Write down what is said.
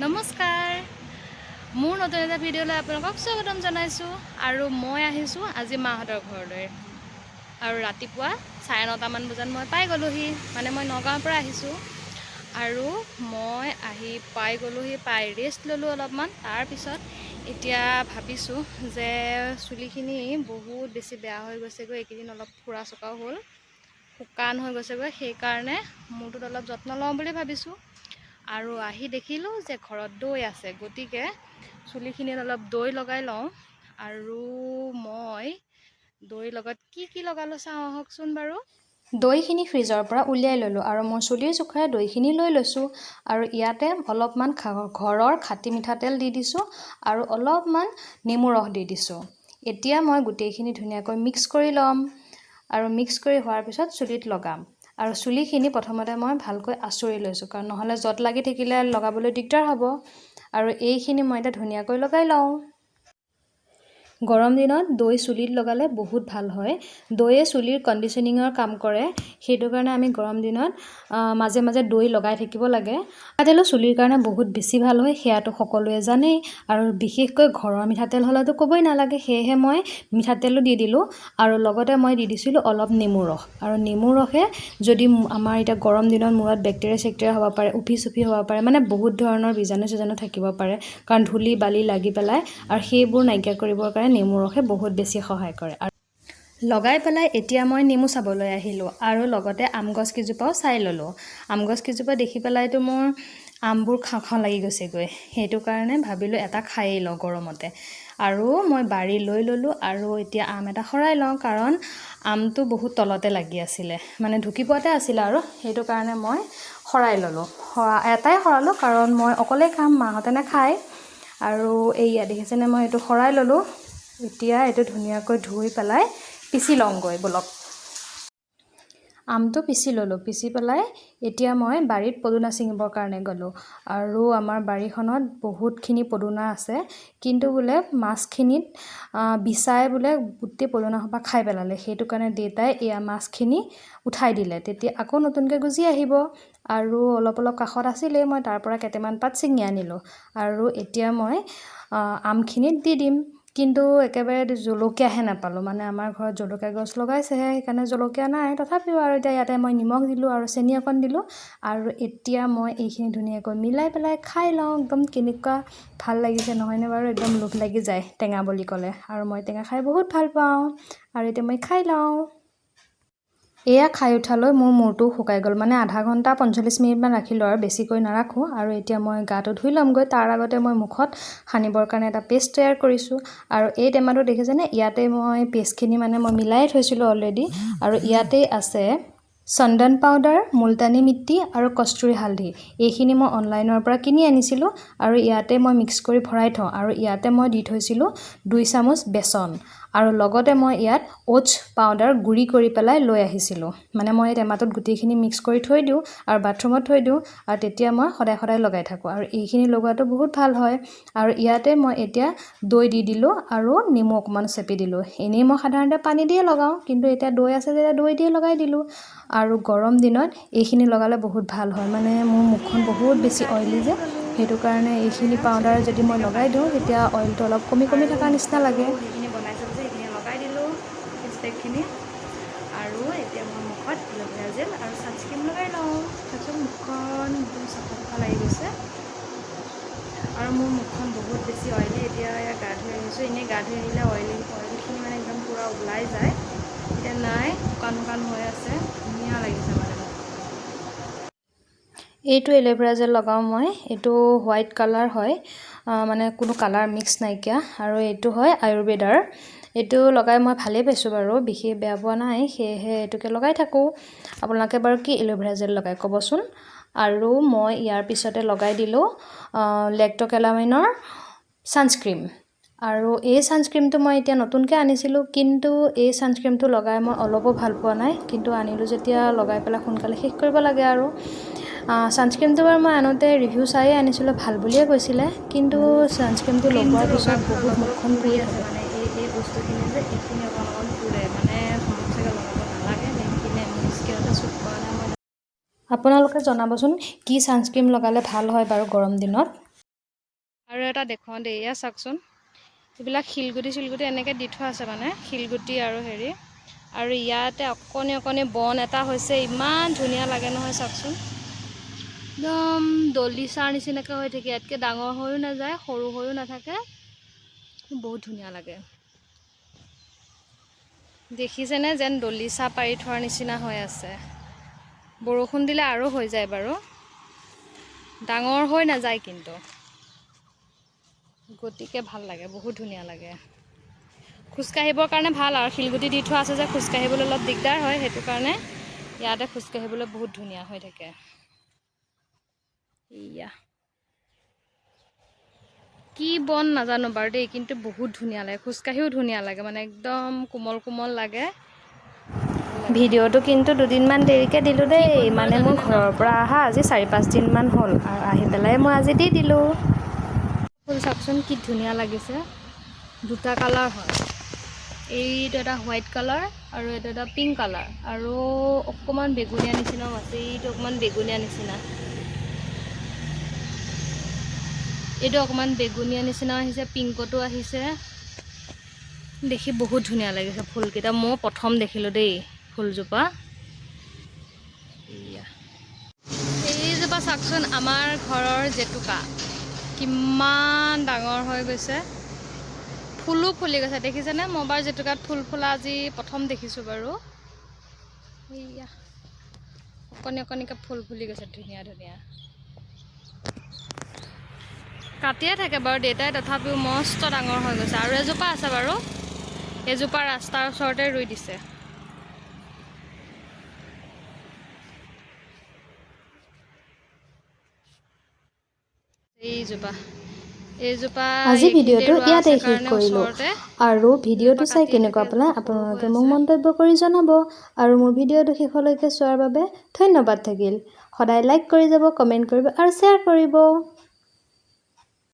নমস্কাৰ মোৰ নতুন এটা ভিডিঅ'লৈ আপোনালোকক স্বাগতম জনাইছোঁ আৰু মই আহিছোঁ আজি মাহঁতৰ ঘৰলৈ আৰু ৰাতিপুৱা 9:30মান বজাত মই পাই গ'লোহি মানে মই নগাঁৱৰ পৰা আহিছোঁ আৰু মই আহি পাই গ'লোহি পাই ৰেষ্ট ল'লোঁ অলপমান তাৰপিছত এতিয়া ভাবিছোঁ যে চুলিখিনি বহুত বেছি বেয়া হৈ গৈছেগৈ এইকেইদিন অলপ ফুৰা চকাও হ'ল শুকান হৈ গৈছেগৈ সেইকাৰণে মূৰটোত অলপ যত্ন লওঁ বুলি ভাবিছোঁ আৰু আহি দেখিলোঁ যে ঘৰত দৈ আছে গতিকে চুলিখিনিত অলপ দৈ লগাই লওঁ আৰু মই দৈ লগত কি লগালোঁ চাওঁ আহকচোন বাৰু দৈখিনি ফ্ৰিজৰ পৰা উলিয়াই ল'লোঁ আৰু মই চুলিৰ জোখাৰে দৈখিনি লৈ লৈছোঁ আৰু ইয়াতে অলপমান ঘৰৰ খাটি মিঠাতেল দি দিছোঁ আৰু অলপমান নেমু ৰস দি দিছোঁ এতিয়া মই গোটেইখিনি ধুনীয়াকৈ মিক্স কৰি ল'ম আৰু মিক্স কৰি হোৱাৰ পিছত চুলিত লগাম আৰু চুলিখিনি প্ৰথমতে মই ভালকৈ আঁচুৰি লৈছোঁ কাৰণ নহ'লে যত লাগি থাকিলে লগাবলৈ দিগদাৰ হ'ব আৰু এইখিনি মই এটা ধুনীয়াকৈ লগাই লওঁ গৰম দিনত দৈ চুলিত লগালে বহুত ভাল হয় দৈয়ে চুলিৰ কণ্ডিশ্যনিঙৰ কাম কৰে সেইটো কাৰণে আমি গৰম দিনত মাজে মাজে দৈ লগাই থাকিব লাগে মিঠাতেলো চুলিৰ কাৰণে বহুত বেছি ভাল হয় সেয়াটো সকলোৱে জানেই আৰু বিশেষকৈ ঘৰৰ মিঠাতেল হ'লেতো ক'বই নালাগে সেয়েহে মই মিঠাতেলো দি দিলোঁ আৰু লগতে মই দি দিছিলোঁ অলপ নেমু ৰস আৰু নেমু ৰসে যদি আমাৰ এতিয়া গৰম দিনত মূৰত বেক্টেৰিয়া হ'ব পাৰে উফি হ'ব পাৰে মানে বহুত ধৰণৰ বীজাণু থাকিব পাৰে কাৰণ ধূলি বালি লাগি পেলাই আৰু সেইবোৰ নাইকিয়া কৰিবৰ কাৰণে নেমু ৰসে বহুত বেছি সহায় কৰে আৰু লগাই পেলাই এতিয়া মই নেমু চাবলৈ আহিলোঁ আৰু লগতে আম গছ কেইজোপাও চাই ল'লোঁ আম গছ কেইজোপা দেখি পেলাইতো মোৰ আমবোৰ খাওঁ লাগি গৈছেগৈ সেইটো কাৰণে ভাবিলোঁ এটা খায়েই লওঁ গৰমতে আৰু মই বাৰী লৈ ল'লোঁ আৰু এতিয়া আম এটা সৰাই লওঁ কাৰণ আমটো বহুত তলতে লাগি আছিলে মানে ঢুকি পোৱাতে আছিলে আৰু সেইটো কাৰণে মই সৰাই ল'লোঁ এটাই সৰালোঁ কাৰণ মই অকলেই খাম মাহঁতে নাখায় আৰু এইয়া দেখিছেনে মই এইটো সৰাই ল'লোঁ এতিয়া এইটো ধুনীয়াকৈ ধুই পেলাই পিচি লওঁগৈ বলক আমটো পিচি ল'লোঁ পিচি পেলাই এতিয়া মই বাৰীত পদুনা ছিঙিবৰ কাৰণে গ'লোঁ আৰু আমাৰ বাৰীখনত বহুতখিনি পদুনা আছে কিন্তু বোলে মাছখিনিত বিচাই বোলে গোটেই পদুনা সোপা খাই পেলালে সেইটো কাৰণে দেউতাই এয়া মাছখিনি উঠাই দিলে তেতিয়া আকৌ নতুনকৈ গুজি আহিব আৰু অলপ কাষত আছিলেই মই তাৰ পৰা কেইটামান পাত ছিঙি আনিলোঁ আৰু এতিয়া মই আমখিনিত দি দিম কিন্তু একেবাৰে জলকীয়াহে নাপালোঁ মানে আমাৰ ঘৰত জলকীয়া গছ লগাইছেহে সেইকাৰণে জলকীয়া নাই তথাপিও আৰু এতিয়া ইয়াতে মই নিমখ দিলোঁ আৰু চেনি অকণ দিলোঁ আৰু এতিয়া মই এইখিনি ধুনীয়াকৈ মিলাই পেলাই খাই লওঁ একদম কেনেকুৱা ভাল লাগিছে নহয়নে বাৰু একদম লোভ লাগি যায় টেঙা বুলি ক'লে আৰু মই টেঙা খাই বহুত ভাল পাওঁ আৰু এতিয়া মই খাই লওঁ এয়া খাই উঠালৈ মোৰ মূৰটো শুকাই গ'ল মানে আধা ঘণ্টা 45 মিনিটমান ৰাখিলোঁ আৰু বেছিকৈ নাৰাখোঁ আৰু এতিয়া মই গাটো ধুই ল'মগৈ তাৰ আগতে মই মুখত সানিবৰ কাৰণে এটা পেষ্ট তৈয়াৰ কৰিছোঁ আৰু এই টেমাটো দেখিছেনে ইয়াতে মই পেষ্টখিনি মানে মই মিলাই থৈছিলোঁ অলৰেডি আৰু ইয়াতেই আছে চন্দন পাউডাৰ মুলতানী মিট্টি আৰু কষ্টুৰি হালধি এইখিনি মই অনলাইনৰ পৰা কিনি আনিছিলোঁ আৰু ইয়াতে মই মিক্স কৰি ভৰাই থওঁ আৰু ইয়াতে মই দি থৈছিলোঁ 2 চামুচ বেচন আৰু লগতে মই ইয়াত ওটছ পাউডাৰ গুড়ি কৰি পেলাই লৈ আহিছিলোঁ মানে মই এই টেমাটোত গোটেইখিনি মিক্স কৰি থৈ দিওঁ আৰু বাথৰুমত থৈ দিওঁ আৰু তেতিয়া মই সদায় লগাই থাকোঁ আৰু এইখিনি লগোৱাটো বহুত ভাল হয় আৰু ইয়াতে মই এতিয়া দৈ দি দিলোঁ আৰু নেমু অকণমান চেপি দিলোঁ এনেই মই সাধাৰণতে পানী দিয়ে লগাওঁ কিন্তু এতিয়া দৈ আছে যেতিয়া দৈ দিয়ে লগাই দিলোঁ আৰু গৰম দিনত এইখিনি লগালে বহুত ভাল হয় মানে মোৰ মুখখন বহুত বেছি অইলি যে সেইটো কাৰণে এইখিনি পাউডাৰ যদি মই লগাই দিওঁ তেতিয়া অইলটো অলপ কমি থকাৰ নিচিনা লাগে সেইখিনি বনাইছিলোঁ যে সেইখিনি লগাই দিলোঁ ষ্টেকখিনি আৰু এতিয়া মই মুখত এল'ভেৰা জেল আৰু ছানস্ক্ৰীম লগাই লওঁ তাৰপিছত মুখখন একদম চাফা লাগি গৈছে আৰু মোৰ মুখখন বহুত বেছি অইলি এতিয়া গা ধুই আহিছোঁ এনেই গা ধুই আহিলে অইলখিনি মানে একদম পূৰা ওলাই যায় এতিয়া নাই শুকান হৈ আছে ধুনীয়া লাগিছে মানে এইটো এল'ভেৰা জেল লগাওঁ মই এইটো হোৱাইট কালাৰ হয় মানে কোনো কালাৰ মিক্স নাইকিয়া আৰু এইটো হয় আয়ুৰ্বেদাৰ এইটো লগাই মই ভালেই পাইছোঁ বাৰু বিশেষ বেয়া পোৱা নাই সেয়েহে এইটোকে লগাই থাকোঁ আপোনালোকে বাৰু কি এল'ভেৰা জেল লগাই ক'বচোন আৰু মই ইয়াৰ পিছতে লগাই দিলোঁ লেক্ট'কেলামিনৰ ছানস্ক্ৰীম আৰু এই ছানস্ক্ৰীমটো মই এতিয়া নতুনকৈ আনিছিলোঁ কিন্তু এই ছানস্ক্ৰীমটো লগাই মই অলপো ভাল পোৱা নাই কিন্তু আনিলোঁ যেতিয়া লগাই পেলাই সোনকালে শেষ কৰিব লাগে আৰু ছানস্ক্ৰীমটো বাৰু মই আনোতে ৰিভিউ চায়েই আনিছিলোঁ ভাল বুলিয়ে কৈছিলে কিন্তু ছানস্ক্ৰীমটো লগোৱাৰ পিছত বহুত মুখখন পুৰি আছে মানে এই বস্তুখিনি যে এইখিনি অকণ পুৰে মানে চাগে লগাব নালাগে সেইখিনি মোৰ স্কিনতে চুট কৰা নাই মই আপোনালোকে জনাবচোন কি ছানস্ক্ৰীম লগালে ভাল হয় বাৰু গৰম দিনত আৰু এটা দেখুৱাওঁ দেই, এয়া চাওকচোন, এইবিলাক শিলগুটি চিলগুটি এনেকৈ দি থোৱা আছে, মানে শিলগুটি আৰু হেৰি। আৰু ইয়াতে অকণি অকণি বন এটা হৈছে, ইমান ধুনীয়া লাগে নহয় চাওকচোন। একদম দলিচাৰ নিচিনাকৈ হৈ থাকে, ইয়াতকৈ ডাঙৰ হৈও নাযায়, সৰু হৈও নাথাকে, বহুত ধুনীয়া লাগে। দেখিছেনে, যেন দলিচা পাৰি থোৱাৰ নিচিনা হৈ আছে। বৰষুণ দিলে আৰু হৈ যায় বাৰু, ডাঙৰ হৈ নাযায় কিন্তু, গতিকে ভাল লাগে, বহুত ধুনীয়া লাগে। খোজকাঢ়িবৰ কাৰণে ভাল, আৰু শিলগুটি দি থোৱা আছে যে খোজকাঢ়িবলৈ অলপ দিগদাৰ হয়, সেইটো কাৰণে ইয়াতে খোজকাঢ়িবলৈ বহুত ধুনীয়া হৈ থাকে। ইয়া কি বন নাজানো বাৰু দেই, কিন্তু বহুত ধুনীয়া লাগে, খোজকাঢ়িও ধুনীয়া লাগে, মানে একদম কোমল কোমল লাগে। ভিডিঅ'টো কিন্তু দুদিনমান দেৰিকৈ দিলোঁ দেই, মানে মোৰ ঘৰৰ পৰা অহা আজি 4-5 দিনমান হ'ল, আৰু আহি পেলাই মই আজি দি দিলোঁ। ফুল চাওকচোন কি ধুনীয়া লাগিছে, দুটা কালাৰ হয়, এইটো এটা হোৱাইট কালাৰ আৰু এইটো এটা পিংক কালাৰ, আৰু অকণমান বেগুনীয়া নিচিনাও আছে, এইটো অকণমান বেগুনীয়া নিচিনা, এইটো অকণমান বেগুনীয়া নিচিনাও আহিছে, পিংকতো আহিছে। দেখি বহুত ধুনীয়া লাগিছে ফুলকেইটা, মই প্ৰথম দেখিলোঁ দেই ফুলজোপা। এইজোপা চাওকচোন, আমাৰ ঘৰৰ জেতুকা কিমান ডাঙৰ হৈ গৈছে, ফুলো ফুলি গৈছে, দেখিছেনে? মই বাৰু জেতুকাত ফুল ফুলা আজি প্ৰথম দেখিছোঁ বাৰু। এইয়া অকণি অকণিকৈ ফুল ফুলি গৈছে, ধুনীয়া ধুনীয়া। কাটিয়ে থাকে বাৰু দেউতাই, তথাপিও মস্ত ডাঙৰ হৈ গৈছে। আৰু এজোপা আছে বাৰু, এজোপা ৰাস্তাৰ ওচৰতে ৰুই দিছে। এইজোপা আজি এইখিনিতে ভিডিঅ'টো ৰোৱা ইয়াতে আছে শেষ কাৰণে কৰিলোঁ, ওচৰতে, আৰু এজোপা ভিডিঅ'টো চাই কাটিয়ে থাকে, কেনেকুৱা পালে এজোপা সৰু হৈ আপোনালোকে মোক আছে। মন্তব্য কৰি জনাব। আৰু মোৰ ভিডিঅ'টো শেষলৈকে চোৱাৰ বাবে ধন্যবাদ থাকিল। সদায় লাইক কৰি যাব, কমেণ্ট কৰিব আৰু শ্বেয়াৰ কৰিব।